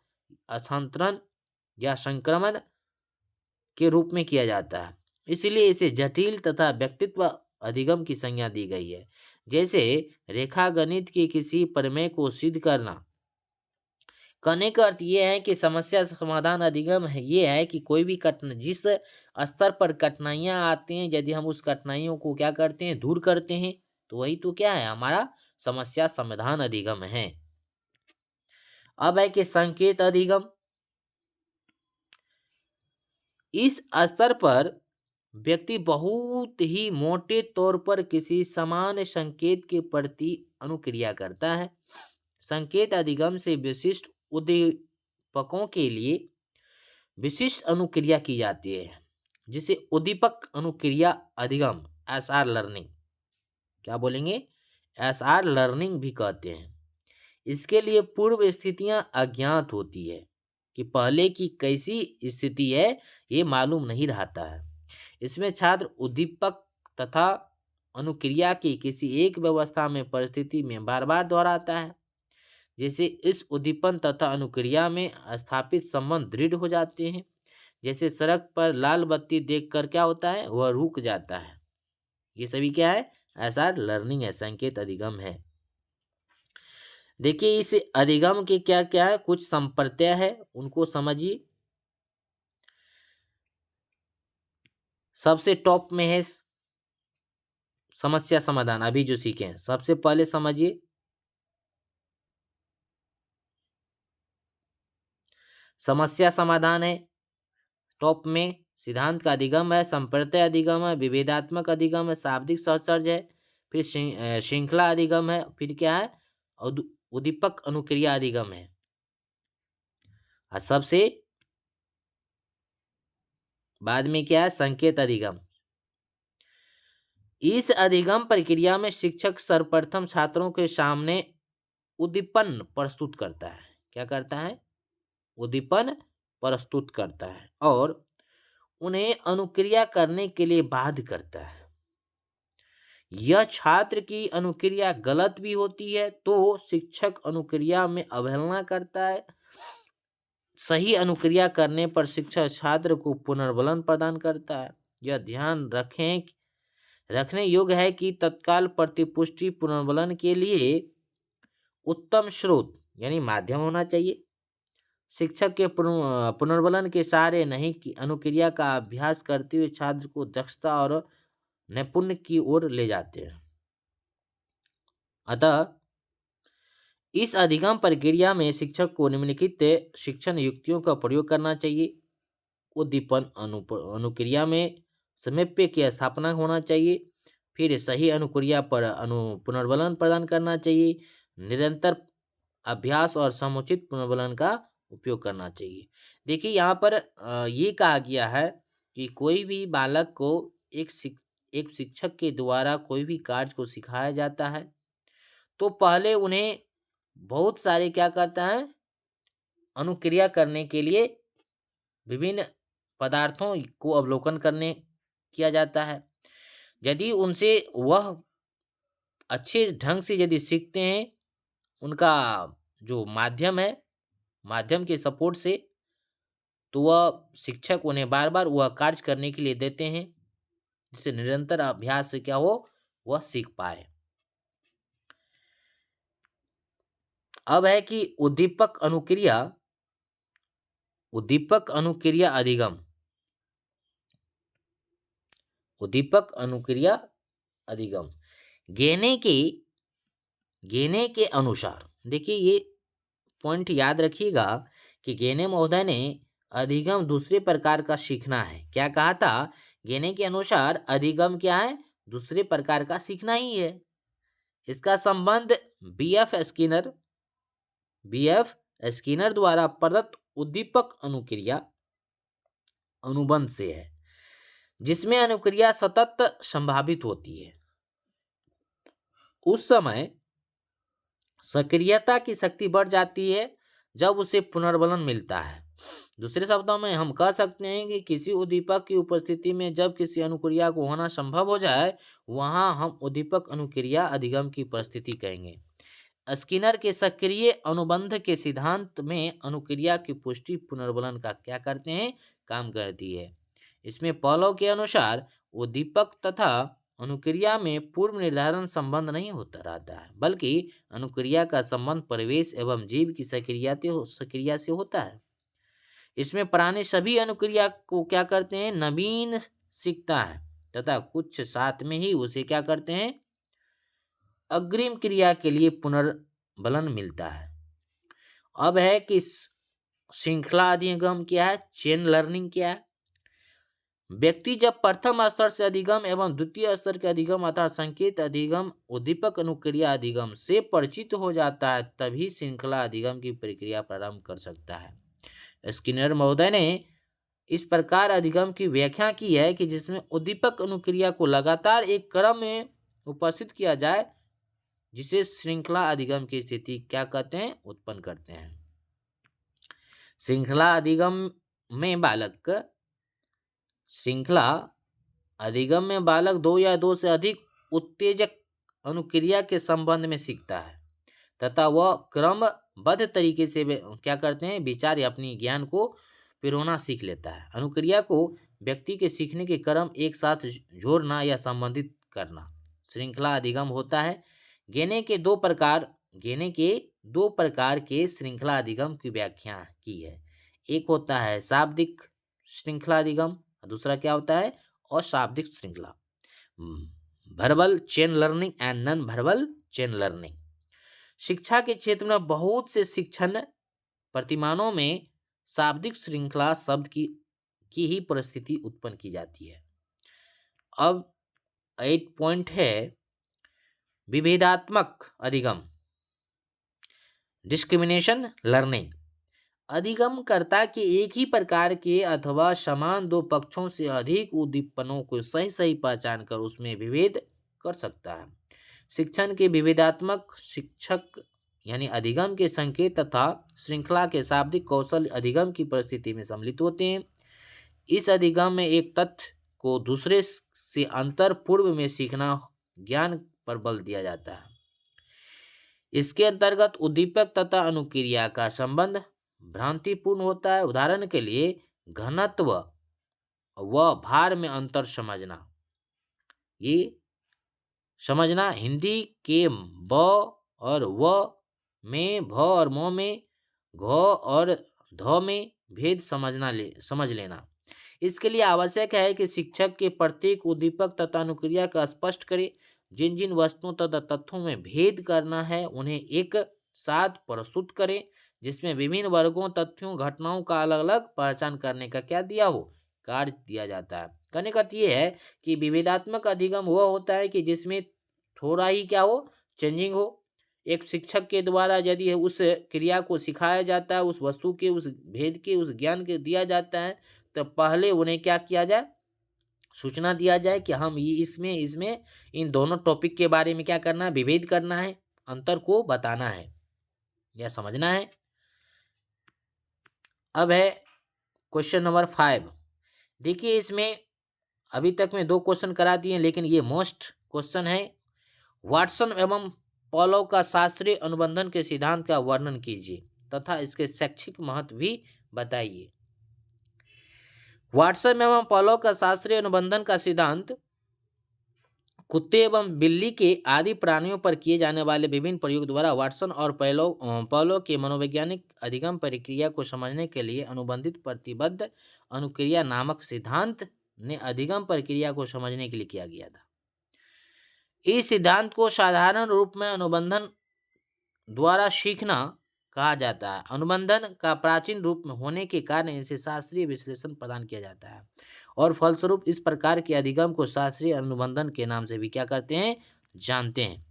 हस्तांतरण या संक्रमण के रूप में किया जाता है, इसलिए इसे जटिल तथा व्यक्तित्व अधिगम की संज्ञा दी गई है। जैसे रेखा गणित के किसी प्रमेय को सिद्ध करना। कहने का अर्थ ये है कि समस्या समाधान अधिगम है ये है कि कोई भी कठिन जिस स्तर पर कठिनाइयां आती हैं, यदि हम उस कठिनाइयों को क्या करते हैं, दूर करते हैं, तो वही तो क्या है, हमारा समस्या समाधान अधिगम है। अब है कि संकेत अधिगम। इस स्तर पर व्यक्ति बहुत ही मोटे तौर पर किसी समान संकेत के प्रति अनुक्रिया करता है। संकेत अधिगम से विशिष्ट उद्दीपकों के लिए विशिष्ट अनुक्रिया की जाती है, जिसे उद्दीपक अनुक्रिया अधिगम एसआर लर्निंग क्या बोलेंगे, एसआर लर्निंग भी कहते हैं। इसके लिए पूर्व स्थितियां अज्ञात होती है कि पहले की कैसी स्थिति है ये मालूम नहीं रहता है। इसमें छात्र उद्दीपक तथा अनुक्रिया की किसी एक व्यवस्था में परिस्थिति में बार बार दोहराता है, जैसे इस उद्दीपन तथा अनुक्रिया में स्थापित संबंध दृढ़ हो जाते हैं। जैसे सड़क पर लाल बत्ती देखकर क्या होता है, वह रुक जाता है। ये सभी क्या है, ऐसा लर्निंग है, संकेत अधिगम है। देखिए इस अधिगम के क्या क्या है, कुछ संप्रत्यय है, उनको समझिए। सबसे टॉप में है समस्या समाधान, अभी जो सीखे हैं सबसे पहले समझिए। समस्या समाधान है टॉप में, सिद्धांत का अधिगम है, संप्रत्यय अधिगम है, विभेदात्मक अधिगम है, शाब्दिक सहचर्य है, फिर श्रृंखला अधिगम है, फिर क्या है, उद्दीपक अनुक्रिया अधिगम है, और सबसे बाद में क्या है, संकेत अधिगम। इस अधिगम प्रक्रिया में शिक्षक सर्वप्रथम छात्रों के सामने उद्दीपन प्रस्तुत करता है। क्या करता है, उद्दीपन प्रस्तुत करता है और उन्हें अनुक्रिया करने के लिए बाध्य करता है। यह छात्र की अनुक्रिया गलत भी होती है तो शिक्षक अनुक्रिया में अवहेलना करता है। सही अनुक्रिया करने पर शिक्षक छात्र को पुनर्बलन प्रदान करता है। यह ध्यान रखने योग्य है कि तत्काल प्रतिपुष्टि पुनर्बलन के लिए उत्तम स्रोत यानी माध्यम होना चाहिए। शिक्षक के पुनर्बलन के सहारे नहीं कि अनुक्रिया का अभ्यास करते हुए छात्र को दक्षता और नैपुण्य की ओर ले जाते हैं। अतः इस अधिगम प्रक्रिया में शिक्षक को निम्नलिखित शिक्षण युक्तियों का प्रयोग करना चाहिए। उद्दीपन अनुक्रिया में सामीप्य की स्थापना होना चाहिए। फिर सही अनुक्रिया पर पुनर्बलन प्रदान करना चाहिए। निरंतर अभ्यास और समुचित पुनर्बलन का उपयोग करना चाहिए। देखिए यहाँ पर ये कहा गया है कि कोई भी बालक को एक शिक्षक के द्वारा कोई भी कार्य को सिखाया जाता है तो पहले उन्हें बहुत सारे क्या करता है, अनुक्रिया करने के लिए विभिन्न पदार्थों को अवलोकन करने किया जाता है। यदि उनसे वह अच्छे ढंग से यदि सीखते हैं, उनका जो माध्यम है, माध्यम के सपोर्ट से, तो वह शिक्षक उन्हें बार बार वह कार्य करने के लिए देते हैं, जिससे निरंतर अभ्यास से क्या हो, वह सीख पाए। अब है कि उद्दीपक अनुक्रिया अधिगम। उद्दीपक अनुक्रिया अधिगम गेने के अनुसार, देखिए ये पॉइंट याद रखिएगा कि गेने महोदय ने अधिगम दूसरे प्रकार का सीखना है। क्या कहा था? गेने के अनुसार अधिगम क्या है? दूसरे प्रकार का सीखना ही है। इसका संबंध बीएफ स्किनर द्वारा प्रदत्त उद्दीपक अनुक्रिया अनुबंध से है, जिसमें अनुक्रिया सतत संभावित होती है। उस समय सक्रियता की शक्ति बढ़ जाती है जब उसे पुनर्बलन मिलता है। दूसरे शब्दों में हम कह सकते हैं कि किसी उद्दीपक की उपस्थिति में जब किसी अनुक्रिया को होना संभव हो जाए, वहां हम उद्दीपक अनुक्रिया अधिगम की उपस्थिति कहेंगे। स्किनर के सक्रिय अनुबंध के सिद्धांत में अनुक्रिया की पुष्टि पुनर्बलन का क्या करते हैं? काम करती है। इसमें पॉलो के अनुसार उद्दीपक तथा अनुक्रिया में पूर्व निर्धारण संबंध नहीं होता रहता है, बल्कि अनुक्रिया का संबंध परिवेश एवं जीव की सक्रिया से होता है। इसमें प्राणी सभी अनुक्रिया को क्या करते हैं? नवीन सीखता है तथा कुछ साथ में ही उसे क्या करते हैं? अग्रिम क्रिया के लिए पुनर्बलन मिलता है। अब है कि श्रृंखला अधिगम क्या है, चेन लर्निंग क्या है। व्यक्ति जब प्रथम स्तर से अधिगम एवं द्वितीय स्तर के अधिगम अर्थात संकेत अधिगम, उद्दीपक अनुक्रिया अधिगम से परिचित हो जाता है, तभी श्रृंखला अधिगम की प्रक्रिया प्रारंभ कर सकता है। स्किनर महोदय ने इस प्रकार अधिगम की व्याख्या की है कि जिसमें उद्दीपक अनुक्रिया को लगातार एक क्रम में उपस्थित किया जाए, जिसे श्रृंखला अधिगम की स्थिति क्या कहते हैं? उत्पन्न करते हैं। श्रृंखला अधिगम में बालक दो या दो से अधिक उत्तेजक अनुक्रिया के संबंध में सीखता है तथा वह क्रमबद्ध तरीके से क्या करते हैं? विचार या अपनी ज्ञान को पिरोना सीख लेता है। अनुक्रिया को व्यक्ति के सीखने के क्रम एक साथ जोड़ना या संबंधित करना श्रृंखला अधिगम होता है। गेने के दो प्रकार के श्रृंखला अधिगम की व्याख्या की है। एक होता है शाब्दिक श्रृंखला अधिगम, दूसरा क्या होता है? अशाब्दिक श्रृंखला, verbal chain learning and non verbal chain learning. शिक्षा के क्षेत्र में बहुत से शिक्षण प्रतिमानों में शाब्दिक श्रृंखला शब्द की ही परिस्थिति उत्पन्न की जाती है। अब 8 पॉइंट है विभेदात्मक अधिगम, डिस्क्रिमिनेशन लर्निंग। अधिगमकर्ता के एक ही प्रकार के अथवा समान दो पक्षों से अधिक उद्दीपनों को सही सही पहचान कर उसमें विभेद कर सकता है। शिक्षण के विभेदात्मक शिक्षक यानी अधिगम के संकेत तथा श्रृंखला के शाब्दिक कौशल अधिगम की परिस्थिति में सम्मिलित होते हैं। इस अधिगम में एक तथ्य को दूसरे से अंतर पूर्व में सीखना ज्ञान पर बल दिया जाता है। इसके अंतर्गत उद्दीपक तथा अनुक्रिया का संबंध भ्रांतिपूर्ण होता है। उदाहरण के लिए घनत्व व भार में अंतर समझना, ये समझना। हिंदी के ब और व में, भ और म में, घ और ध में भेद समझ लेना। इसके लिए आवश्यक है कि शिक्षक के प्रत्येक उद्दीपक तथा अनुक्रिया का स्पष्ट करे। जिन जिन वस्तुओं तथा तथ्यों में भेद करना है उन्हें एक साथ प्रस्तुत करें, जिसमें विभिन्न वर्गों, तथ्यों, घटनाओं का अलग अलग पहचान करने का क्या दिया हो? कार्य दिया जाता है। कहने का अर्थ ये है कि विभेदात्मक अधिगम वह होता है कि जिसमें थोड़ा ही क्या हो? चेंजिंग हो। एक शिक्षक के द्वारा यदि उस क्रिया को सिखाया जाता है, उस वस्तु के, उस भेद के, उस ज्ञान के दिया जाता है, तो पहले उन्हें क्या किया जाए? सूचना दिया जाए कि हम ये इसमें इन दोनों टॉपिक के बारे में क्या करना है? विभेद करना है, अंतर को बताना है या समझना है। अब है क्वेश्चन नंबर 5। देखिए इसमें अभी तक में 2 क्वेश्चन करा दिए, लेकिन ये मोस्ट क्वेश्चन है। वाटसन एवं पॉलो का शास्त्रीय अनुबंधन के सिद्धांत का वर्णन कीजिए तथा इसके शैक्षिक महत्व भी बताइए। वाटसन एवं पॉलो का शास्त्रीय अनुबंधन का सिद्धांत कुत्ते एवं बिल्ली के आदि प्राणियों पर किए जाने वाले विभिन्न प्रयोग द्वारा वाटसन और पॉलो के मनोवैज्ञानिक अधिगम प्रक्रिया को समझने के लिए अनुबंधित प्रतिबद्ध अनुक्रिया नामक सिद्धांत ने अधिगम प्रक्रिया को समझने के लिए किया गया था। इस सिद्धांत को साधारण रूप में अनुबंधन द्वारा सीखना कहा जाता है। अनुबंधन का प्राचीन रूप में होने के कारण इसे शास्त्रीय विश्लेषण प्रदान किया जाता है और फलस्वरूप इस प्रकार के अधिगम को शास्त्रीय अनुबंधन के नाम से भी क्या करते हैं, जानते हैं।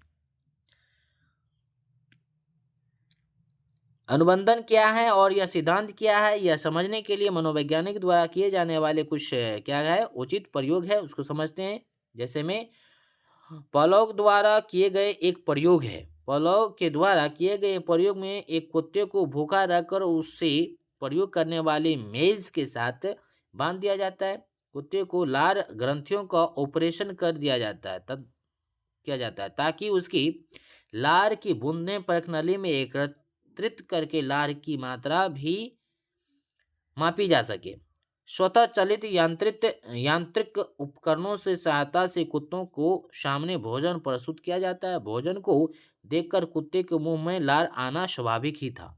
अनुबंधन क्या है और यह सिद्धांत क्या है, यह समझने के लिए मनोवैज्ञानिक द्वारा किए जाने वाले कुछ क्या है उचित प्रयोग है, उसको समझते हैं। जैसे में पॉलो द्वारा किए गए एक प्रयोग है। पॉलो के द्वारा किए गए प्रयोग में एक कुत्ते को भूखा रखकर उससे प्रयोग करने वाली मेज के साथ बांध दिया जाता है। कुत्ते को लार ग्रंथियों का ऑपरेशन कर दिया जाता है, तब किया जाता है ताकि उसकी लार की बूंदें परखनली में एकत्रित करके लार की मात्रा भी मापी जा सके। स्वतः चलित यांत्रिक उपकरणों से सहायता से कुत्तों को सामने भोजन प्रस्तुत किया जाता है। भोजन को देखकर कुत्ते के मुंह में लार आना स्वाभाविक ही था।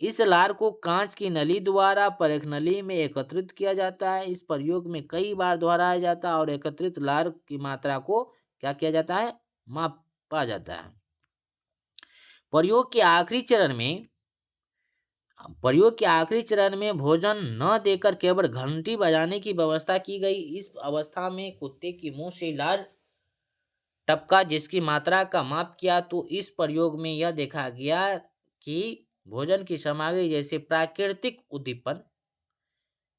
इस लार को कांच की नली द्वारा परख नली में एकत्रित किया जाता है। इस प्रयोग में कई बार दोहराया जाता है और एकत्रित लार की मात्रा को क्या किया जाता है, मापा जाता है। प्रयोग के आखिरी चरण में भोजन न देकर केवल घंटी बजाने की व्यवस्था की गई। इस अवस्था में कुत्ते की मुंह से लार टपका जिसकी मात्रा का माप किया, तो इस प्रयोग में यह देखा गया कि भोजन की सामग्री जैसे प्राकृतिक उद्दीपन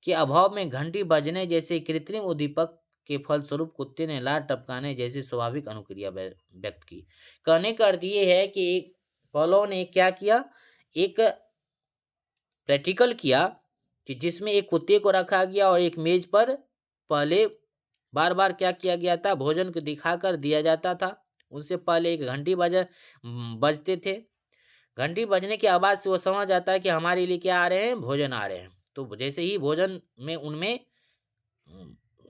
के अभाव में घंटी बजने जैसे कृत्रिम उद्दीपक के फलस्वरूप कुत्ते ने लार टपकाने जैसी स्वाभाविक अनुक्रिया व्यक्त की। कहने का अर्थ ये है कि पॉलो ने क्या किया, एक प्रैक्टिकल किया कि जिसमें एक कुत्ते को रखा गया और एक मेज पर पहले बार बार क्या किया गया था, भोजन को दिखाकर दिया जाता था। उससे पहले एक घंटी बजते थे। घंटी बजने की आवाज़ से वो समझ जाता है कि हमारे लिए क्या आ रहे हैं, भोजन आ रहे हैं। तो जैसे ही भोजन में उनमें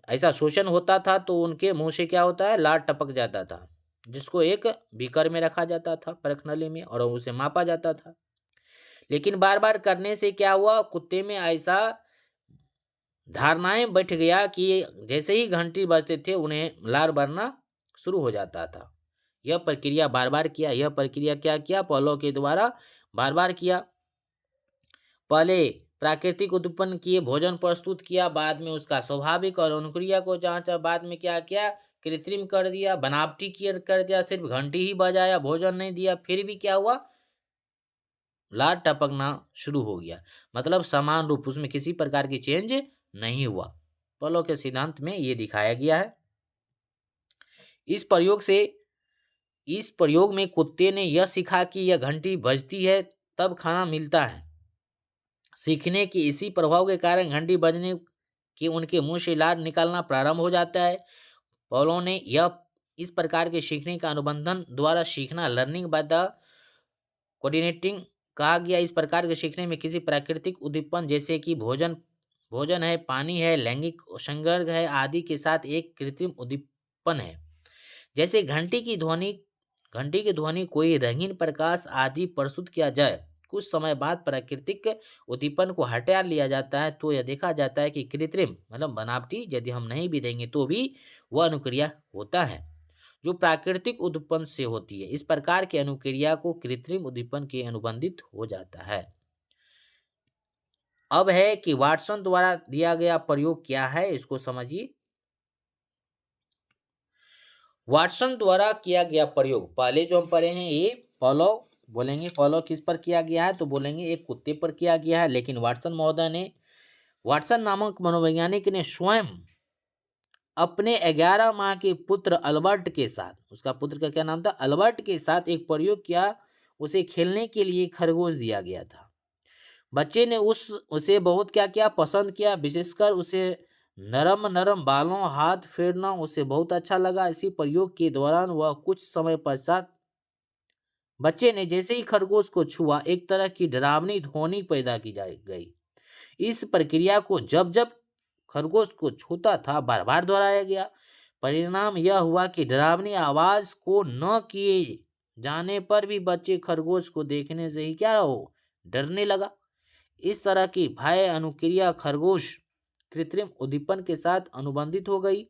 ऐसा शोषण होता था तो उनके मुंह से क्या होता है, लार टपक जाता था, जिसको एक बीकर में रखा जाता था परखनली में और उसे मापा जाता था। लेकिन बार बार करने से क्या हुआ, कुत्ते में ऐसा धारणाएं बैठ गया कि जैसे ही घंटी बजते थे उन्हें लार बरना शुरू हो जाता था। यह प्रक्रिया बार बार किया। यह प्रक्रिया क्या किया, पॉलो के द्वारा बार बार किया। पहले प्राकृतिक उत्पन्न किए, भोजन प्रस्तुत किया, बाद में उसका स्वाभाविक और अनुक्रिया को जांचा, बाद में क्या किया, कृत्रिम कर दिया, बनावटी कर दिया, सिर्फ घंटी ही बजाया, भोजन नहीं दिया, फिर भी क्या हुआ, लार टपकना शुरू हो गया। मतलब समान रूप, उसमें किसी प्रकार की चेंज नहीं हुआ। पॉलो के सिद्धांत में ये दिखाया गया है। इस प्रयोग में कुत्ते ने यह सीखा कि यह घंटी बजती है तब खाना मिलता है। सीखने के इसी प्रभाव के कारण घंटी बजने के उनके मुंह से लार निकालना प्रारंभ हो जाता है। पॉलो ने यह इस प्रकार के सीखने का अनुबंधन द्वारा सीखना लर्निंग बाय द कोऑर्डिनेटिंग कहा गया। इस प्रकार के सीखने में किसी प्राकृतिक उद्दीपन जैसे कि भोजन है, पानी है, लैंगिक संसर्ग है आदि के साथ एक कृत्रिम उद्दीपन है। जैसे घंटी की ध्वनि कोई रंगीन प्रकाश आदि प्रस्तुत किया जाए, कुछ समय बाद प्राकृतिक उद्दीपन को हटा लिया जाता है, तो यह देखा जाता है कि कृत्रिम मतलब बनावटी यदि हम नहीं भी देंगे तो भी वह अनुक्रिया होता है जो प्राकृतिक उद्दीपन से होती है। इस प्रकार की अनुक्रिया को कृत्रिम उद्दीपन के अनुबंधित हो जाता है। अब है कि वाटसन द्वारा दिया गया प्रयोग क्या है, इसको समझिए। वाटसन द्वारा किया गया प्रयोग, पहले जो हम पढ़े हैं ये पॉलो, बोलेंगे पॉलो किस पर किया गया है, तो बोलेंगे एक कुत्ते पर किया गया है। लेकिन वाटसन नामक मनोवैज्ञानिक ने स्वयं अपने 11 माह के पुत्र अल्बर्ट के साथ, उसका पुत्र का क्या नाम था, अल्बर्ट के साथ एक प्रयोग किया। उसे खेलने के लिए खरगोश दिया गया था। बच्चे ने उसे बहुत क्या किया, पसंद किया। विशेषकर उसे नरम नरम बालों हाथ फेरना उसे बहुत अच्छा लगा। इसी प्रयोग के दौरान वह कुछ समय पश्चात बच्चे ने जैसे ही खरगोश को छुआ एक तरह की डरावनी ध्वनि पैदा की जा गई। इस प्रक्रिया को जब जब खरगोश को छूता था बार बार दोहराया गया। परिणाम यह हुआ कि डरावनी आवाज को न किए जाने पर भी बच्चे खरगोश को देखने से ही क्या हो डरने लगा। इस तरह की भय अनुक्रिया खरगोश कृत्रिम उद्दीपन के साथ अनुबंधित हो गई।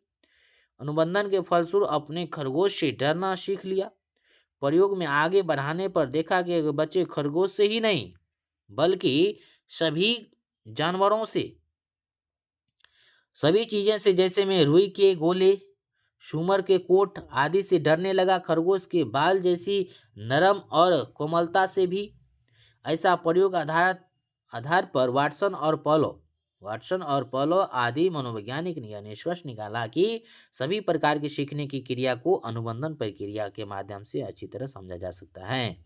अनुबंधन के फलस्वरूप अपने खरगोश से डरना सीख लिया। प्रयोग में आगे बढ़ाने पर देखा कि बच्चे खरगोश से ही नहीं बल्कि सभी जानवरों से, सभी चीजें से, जैसे में रुई के गोले, सुअर के कोट आदि से डरने लगा। खरगोश के बाल जैसी नरम और कोमलता से भी। ऐसा प्रयोग आधार पर वाटसन और पॉलो आदि मनोवैज्ञानिक ने यह निष्कर्ष निकाला कि सभी प्रकार की सीखने की क्रिया को अनुबंधन प्रक्रिया के माध्यम से अच्छी तरह समझा जा सकता है।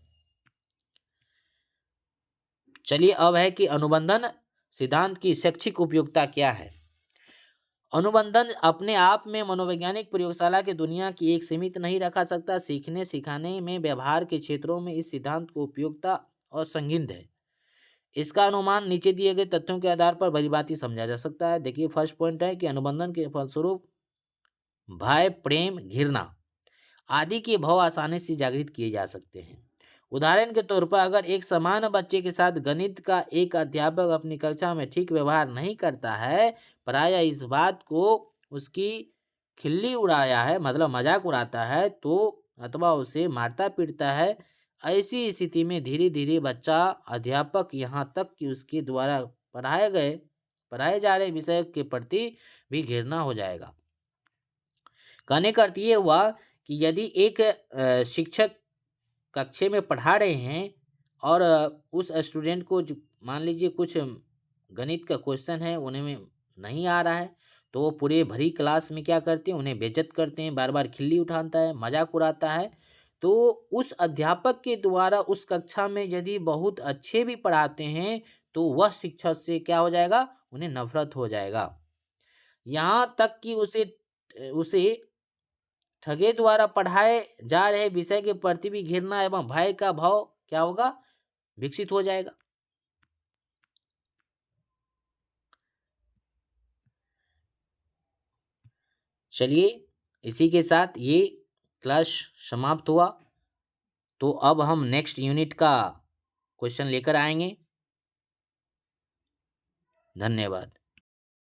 चलिए अब है कि अनुबंधन सिद्धांत की शैक्षिक उपयोगिता क्या है। अनुबंधन अपने आप में मनोवैज्ञानिक प्रयोगशाला की दुनिया की एक सीमित नहीं रखा सकता। सीखने सिखाने में व्यवहार के क्षेत्रों में इस सिद्धांत को उपयोगिता और संगीन है। इसका अनुमान नीचे दिए गए तथ्यों के आधार पर भलीभांति समझा जा सकता है। देखिए फर्स्ट पॉइंट है कि अनुबंधन के फलस्वरूप भय, प्रेम, घृणा आदि के भाव आसानी से जागृत किए जा सकते हैं। उदाहरण के तौर पर अगर एक समान बच्चे के साथ गणित का एक अध्यापक अपनी कक्षा में ठीक व्यवहार नहीं करता है, प्रायः इस बात को उसकी खिल्ली उड़ाया है, मतलब मजाक उड़ाता है, तो अथवा उसे मारता पीटता है, ऐसी स्थिति में धीरे धीरे बच्चा अध्यापक यहाँ तक कि उसके द्वारा पढ़ाए जा रहे विषय के प्रति भी घृणा हो जाएगा। कहने का अर्थ ये हुआ कि यदि एक शिक्षक कक्षा में पढ़ा रहे हैं और उस स्टूडेंट को मान लीजिए कुछ गणित का क्वेश्चन है उन्हें में नहीं आ रहा है, तो वो पूरे भरी क्लास में क्या करते हैं, उन्हें बेइज्जत करते हैं, बार बार खिल्ली उठाता है, मजाक उड़ाता है। तो उस अध्यापक के द्वारा उस कक्षा में यदि बहुत अच्छे भी पढ़ाते हैं तो वह शिक्षक से क्या हो जाएगा, उन्हें नफरत हो जाएगा। यहाँ तक कि उसे ठगे द्वारा पढ़ाए जा रहे विषय के प्रति भी घृणा एवं भय का भाव क्या होगा, विकसित हो जाएगा। चलिए इसी के साथ ये क्लास समाप्त हुआ। तो अब हम नेक्स्ट यूनिट का क्वेश्चन लेकर आएंगे। धन्यवाद।